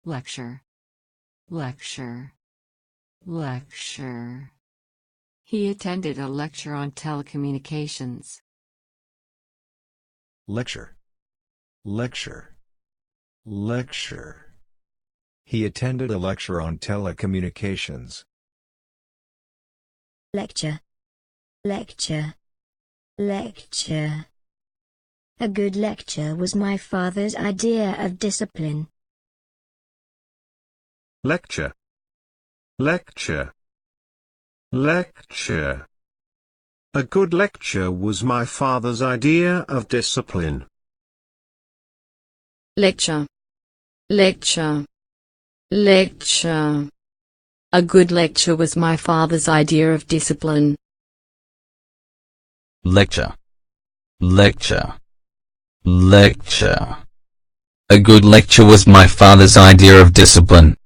lecture, lecture, lecture. He attended a lecture on telecommunications. Lecture, lecture, lecture. He attended a lecture on telecommunications. Lecture, lecture, lecture. A good lecture was my father's idea of discipline. Lecture, lecture, lecture. A good lecture was my father's idea of discipline. Lecture, lecture, lecture. A good lecture was my father's idea of discipline. Lecture, lecture, lecture. A good lecture was my father's idea of discipline.